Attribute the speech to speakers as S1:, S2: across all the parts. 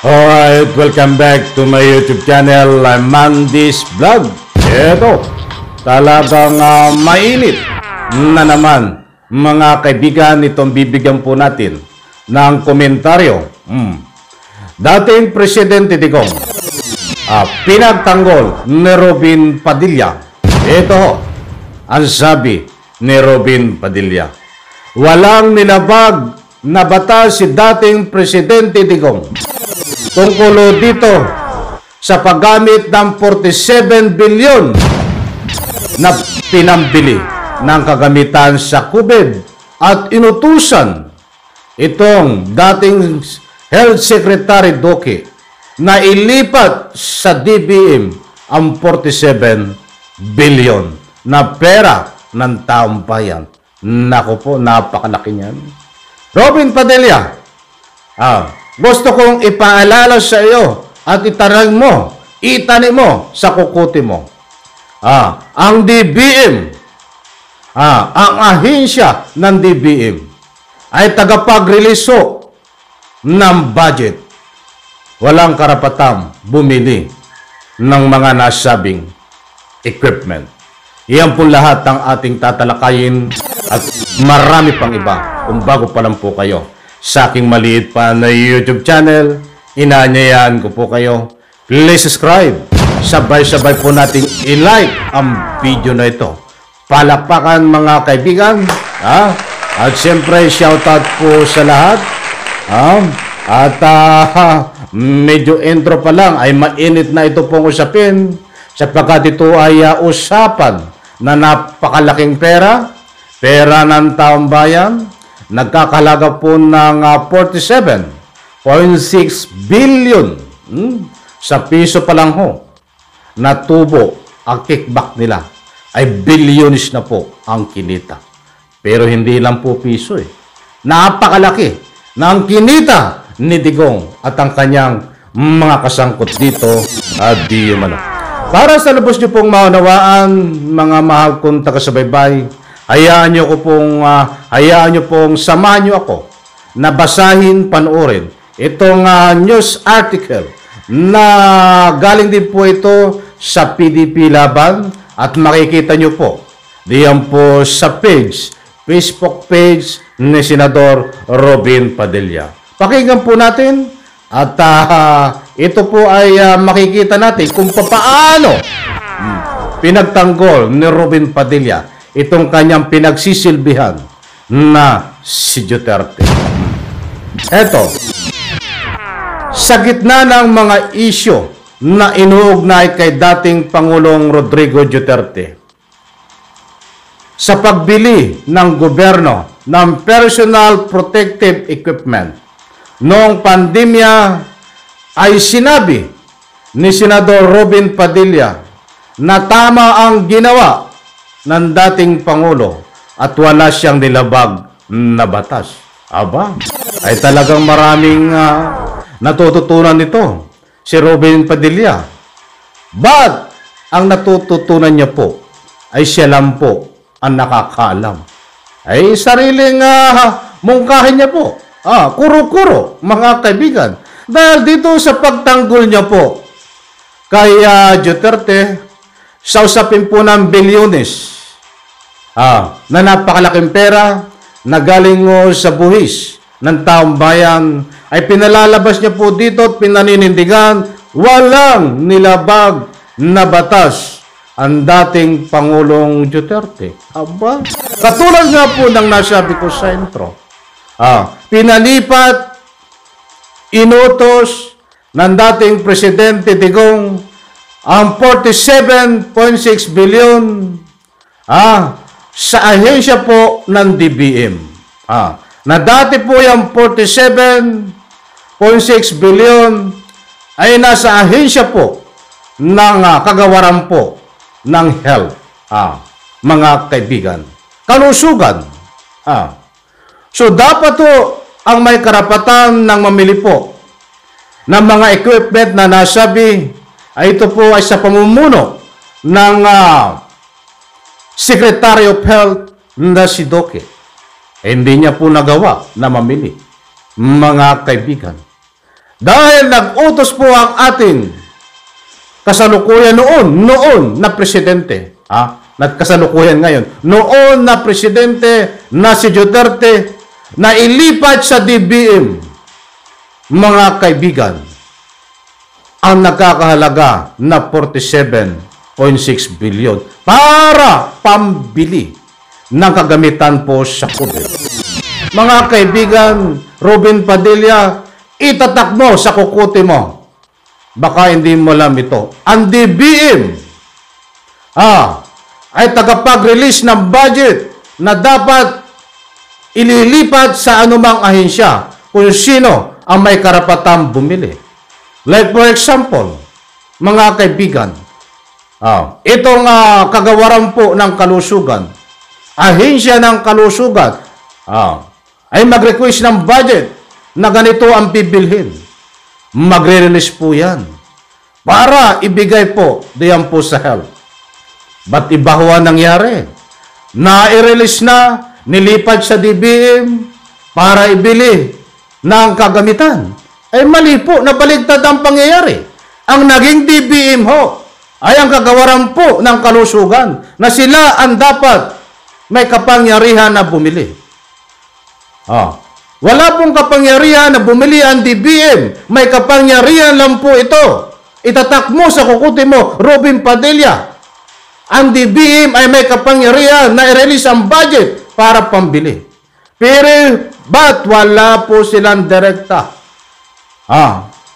S1: Alright, welcome back to my YouTube channel, Mandy's Vlog. Ito, talagang mainit na naman mga kaibigan, itong bibigyan po natin ng komentaryo. Dating Presidente Digong, pinagtanggol ni Robin Padilla. Ito ang sabi ni Robin Padilla: walang nilabag na batas si dating Presidente Digong tungkol dito sa paggamit ng 47 bilyon na pinambili ng kagamitan sa COVID at inutusan itong dating Health Secretary Duque na ilipat sa DBM ang 47 bilyon na pera ng taong bayan. Naku po, napakalaki niyan. Robin Padilla, gusto kong ipaalala sa iyo at itanim mo sa kukuti mo. Ang DBM, ang ahensya ng DBM ay tagapagreliso ng budget. Walang karapatang bumili ng mga nasabing equipment. Iyan po lahat ang ating tatalakayin at marami pang iba kung bago pa lang po kayo sa aking maliit pa na YouTube channel. Inaanyayahan ko po kayo, please subscribe. Sabay-sabay po nating i-like ang video na ito. Palakpakan mga kaibigan. At siyempre shoutout po sa lahat. Medyo intro pa lang ay mainit na ito pong usapin, sapagkat ito ay usapan na napakalaking pera ng taong bayan. Nagkakalaga po ng 47.6 billion sa piso pa lang ho na tubo. Ang kickback nila ay bilyones na po ang kinita. Pero hindi lang po piso Napakalaki ng kinita ni Digong at ang kanyang mga kasangkot dito at di umano. Para sa lubos niyo pong maunawaan, mga mahal kong taga-subaybay, hayaan niyo pong samahan niyo ako na basahin, panoorin itong news article na galing din po ito sa PDP Laban at makikita niyo po diyan po sa Facebook page ni Senador Robin Padilla. Pakinggan po natin at ito po ay makikita natin kung paano pinagtanggol ni Robin Padilla itong kanyang pinagsisilbihan na si Duterte. Eto, sa gitna ng mga isyo na inuugnay kay dating Pangulong Rodrigo Duterte sa pagbili ng gobyerno ng personal protective equipment noong pandemya, ay sinabi ni Senador Robin Padilla na tama ang ginawa ng dating Pangulo at wala siyang nilabag na batas. Ay talagang maraming natututunan nito si Robin Padilla. But ang natututunan niya po ay siya lang po ang nakakaalam. Ay sariling mungkahin niya po. Kuro-kuro, mga kaibigan. Dahil dito sa pagtanggol niya po kay Duterte, sa usapin po ng bilyones na napakalaking pera na galing sa buhis ng taong bayan, ay pinalalabas niya po dito at pinaninindigan walang nilabag na batas ang dating Pangulong Duterte. Katulad nga po ng nasabi ko sa intro, pinalipat, inutos ng dating Presidente Digong ang 47.6 billion sa ahensya po ng DBM. Na dati po yung 47.6 billion ay nasa ahensya po ng kagawaran po ng health. Mga kaibigan, kalusugan. So dapat po ang may karapatan ng mamili po ng mga equipment na nasabi ay ito po ay sa pamumuno ng Secretary of Health na si Duque. Hindi niya po nagawa na mamili. Mga kaibigan, Dahil nag-utos po ang ating kasalukuyan noon na presidente. Nagkasalukuyan ngayon. Noon na presidente na si Duterte na ilipat sa DBM, mga kaibigan, ang nagkakahalaga na 47.6 billion para pambili ng kagamitan po sa COVID. Mga kaibigan, Robin Padilla, itatak mo sa kukuti mo. Baka hindi mo alam ito. Ang DBM ay tagapag-release ng budget na dapat ililipat sa anumang ahensya kung sino ang may karapatang bumili. Like for example, mga kaibigan, itong kagawaran po ng kalusugan, ahensya ng kalusugan, ay mag-request ng budget na ganito ang bibilhin. Magre-release po yan para ibigay po diyan po sa health. Ba't iba ho ang nangyari? Na-release na, nilipat sa DBM para ibili ng kagamitan. Ay mali po, nabaligtad ang pangyayari. Ang naging DBM ho ay ang kagawaran po ng kalusugan na sila ang dapat may kapangyarihan na bumili. Wala pong kapangyarihan na bumili ang DBM. May kapangyarihan lang po ito. Itatak mo sa kukuti mo, Robin Padilla. Ang DBM ay may kapangyarihan na i-release ang budget para pambili. Pero ba't wala po silang direkta?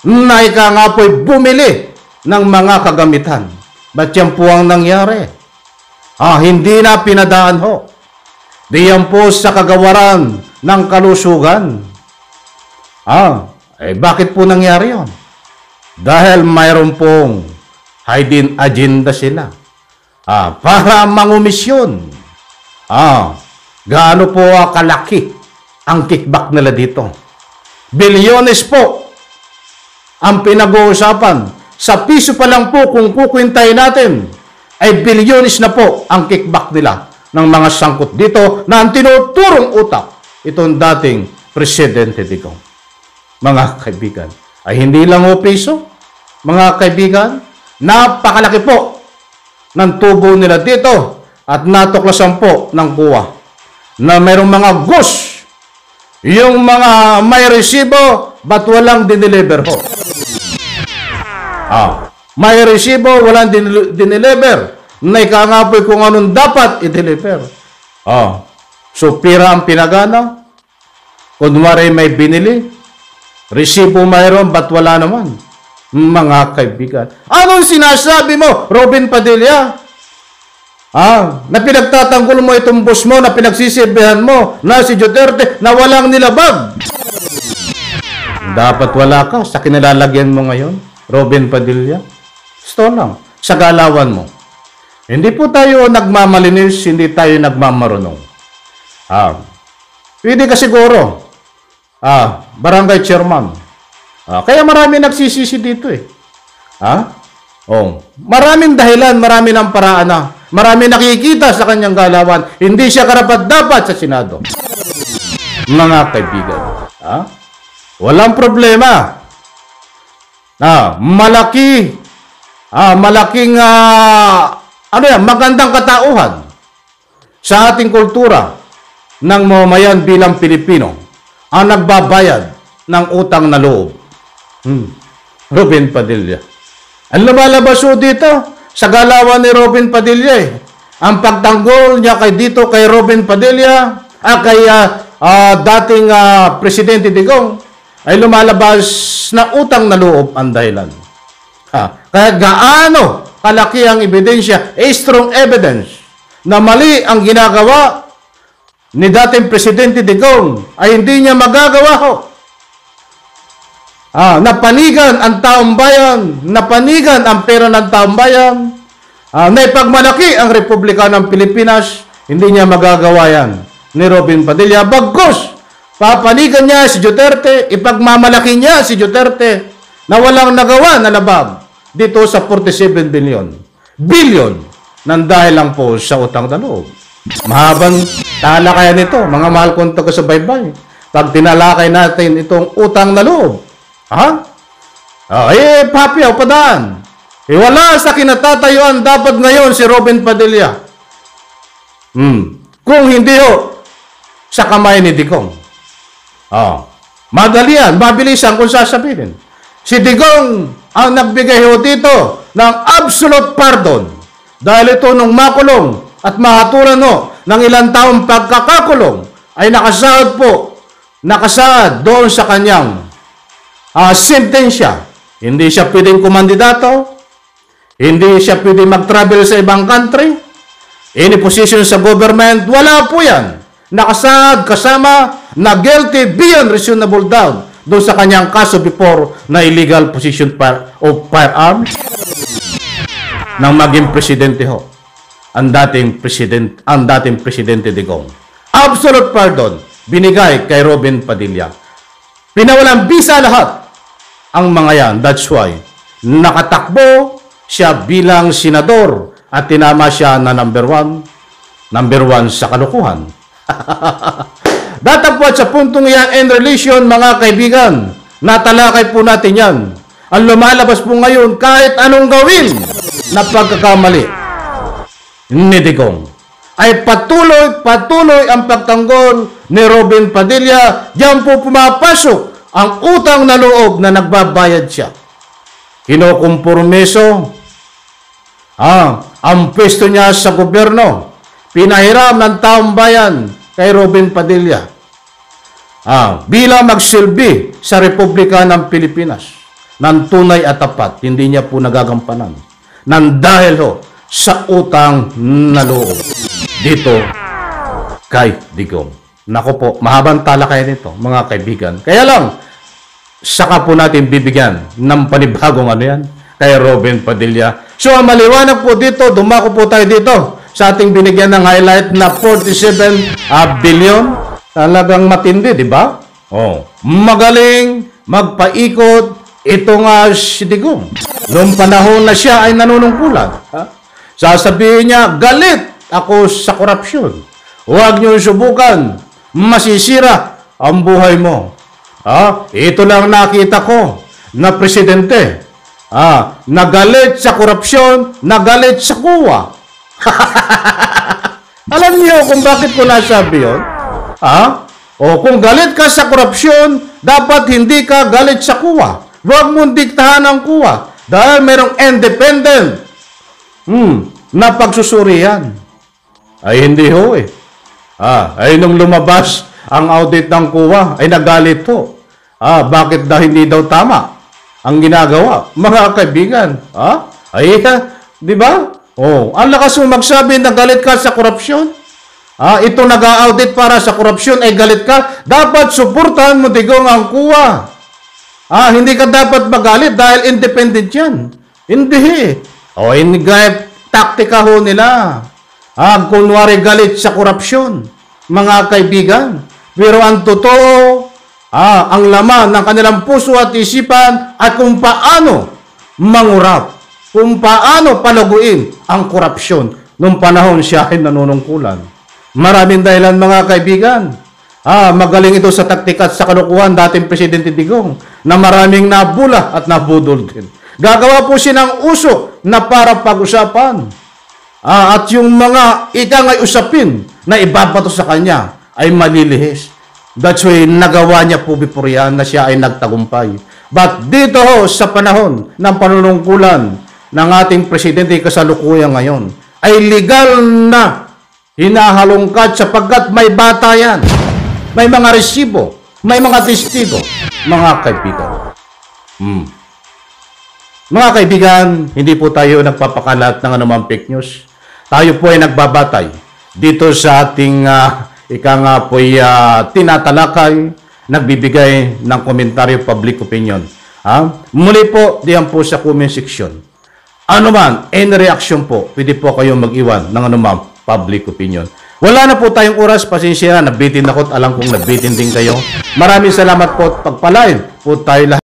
S1: Na ika nga po'y bumili ng mga kagamitan. Ba't yan po ang nangyari? Hindi na pinadaan ho. Diyan po sa kagawaran ng kalusugan. Bakit po nangyari yon? Dahil mayroon pong hidden agenda sila. Para mangumisyon. Gaano po kalaki ang kickback nila dito? Bilyones po ang pinag-uusapan. Sa piso pa lang po kung kukwintahin natin, ay bilyones na po ang kickback nila ng mga sangkot dito na ang tinuturong utak itong dating Presidente Digong. Mga kaibigan, ay hindi lang o piso, mga kaibigan, napakalaki po ng tubo nila dito at natuklasan po ng kuwa na mayroong mga ghost, yung mga may resibo but walang dineliver ho. May resibo, walang dineliver. Na ikangapoy kung anong dapat i-deliver. So, pira ang pinagana. Kunwari may binili. Resibo mayroon, ba't wala naman? Mga kaibigan. Anong sinasabi mo, Robin Padilla? Na pinagtatanggol mo itong boss mo, na pinagsisibihan mo, na si Duterte, na walang nilabag. Dapat wala ka sa kinilalagyan mo ngayon, Robin Padilla. Ito lang, sa galawan mo. Hindi po tayo nagmamalinis, hindi tayo nagmamarunong. Pwede ka siguro, barangay chairman. Kaya marami nagsisisi dito eh. Maraming dahilan, marami ng paraan na. Marami nakikita sa kanyang galawan. Hindi siya karapat-dapat sa Senado. Mga kaibigan. Walang problema. Malaking magandang katauhan sa ating kultura ng mamamayan bilang Pilipino ang nagbabayad ng utang na loob. Robin Padilla. Ang lumalabas dito sa galawan ni Robin Padilla ang pagtanggol niya kay Robin Padilla kay dating Presidente Digong ay lumalabas na utang na loob ang dahilan. Kaya gaano kalaki ang ebidensya, strong evidence na mali ang ginagawa ni dating Presidente Digong ay hindi niya magagawa ho. Napanigan ang taong bayan, napanigan ang pera ng taong bayan, naipagmalaki ang Republika ng Pilipinas, hindi niya magagawa yan ni Robin Padilla. Bagkus, papanigan niya si Duterte, ipagmamalaki niya si Duterte na walang nagawa na labag dito sa 47 billion nang dahil lang po sa utang na loob. Mahabang talakayan nito, mga mahal kong taga-subaybay. Pag tinalakay natin itong utang na loob, Ha? Papiaw, padaan. Wala sa kinatatayuan dapat ngayon si Robin Padilla. Kung hindi sa kamay ni Digong. Madali yan, mabilisan kung sasabihin. Si Digong ang nagbigay dito ng absolute pardon. Dahil ito nung makulong at mahatulan ng ilang taong pagkakakulong ay nakasaad doon sa kanyang sentensya. Hindi siya pwedeng kumandidato, hindi siya pwedeng mag-travel sa ibang country, any position sa government, wala po yan. Nakasaad kasama na guilty beyond reasonable doubt doon sa kanyang kaso before na illegal possession of firearms nang maging presidente ang dating presidente Digong. Absolute pardon binigay kay Robin Padilla. Pinawalang bisa lahat ang mga yan. That's why nakatakbo siya bilang senador at tinama siya na number one sa kalukuhan. Datapwat sa puntong yan in relation, mga kaibigan, natalakay po natin yan. Ang lumalabas po ngayon kahit anong gawin na pagkakamali ni Digong ay patuloy ang pagtanggol ni Robin Padilla. Diyan po pumapasok ang utang na loob na nagbabayad siya. Kinokompromiso ang pwesto niya sa gobyerno. Pinahiram ng taong bayan kay Robin Padilla bilang magsilbi sa Republika ng Pilipinas ng tunay at tapat. Hindi niya po nagagampanan nang dahil sa utang na loob dito kay Digong. Nako po, mahabang talakay nito, mga kaibigan. Kaya lang, saka po natin bibigyan ng panibagong kay Robin Padilla. So, maliwanag po dito, dumako po tayo dito sa ating binigyan ng highlight na 47 billion. Talagang matindi, di ba? Magaling magpaikot ito nga si Digong. Noong panahon na siya ay nanunungkulan. Sasabihin niya, galit ako sa korupsyon. Huwag niyo subukan. Masisira ang buhay mo. Ito lang nakita ko na presidente. Nagalit sa korupsyon, nagalit sa kuwa. Alam niyo kung bakit ko nasabi yun? Kung galit ka sa korupsyon, dapat hindi ka galit sa kuwa. Huwag mong diktahan ang kuwa. Dahil merong independent na pagsusurihan. Ay hindi ay nung lumabas ang audit ng kuwa, ay nagalit bakit daw hindi daw tama ang ginagawa? Mga kaibigan, di ba? Ang lakas mo magsabi na galit ka sa korupsyon. Ito nag-audit para sa korupsyon ay galit ka. Dapat suportahan mo, Digong, ang kuwa. Hindi ka dapat magalit dahil independent yan. Hindi. Hindi taktika nila. Kunwari galit sa korupsyon, mga kaibigan. Pero ang totoo, ang laman ng kanilang puso at isipan at kung paano mangurap, kung paano palaguin ang korupsyon nung panahon siya ay nanunungkulan. Maraming dahilan, mga kaibigan. Magaling ito sa taktika at sa kalukuhan dating Presidente Digong na maraming nabula at nabudol din. Gagawa po siya ng uso na para pag-usapan. At yung mga ikangay usapin na ibabato sa kanya ay malilihis. That's why nagawa niya po before yan na siya ay nagtagumpay. But dito sa panahon ng panunungkulan ng ating Presidente kasalukuyan ngayon ay legal na hinahalongkat sapagkat may bata yan. May mga resibo, may mga testigo, mga kaibigan. Mga kaibigan, hindi po tayo nagpapakalat ng anumang fake news. Tayo po ay nagbabatay dito sa ating tinatalakay, nagbibigay ng komentaryo public opinion. Muli po, diyan po sa comment section. Ano man, any reaction po, pwede po kayong mag-iwan ng anumang public opinion. Wala na po tayong oras, pasensya na, nabitin ako at alam kong nabitin din kayo. Maraming salamat po at pagpalain po tayo lahat.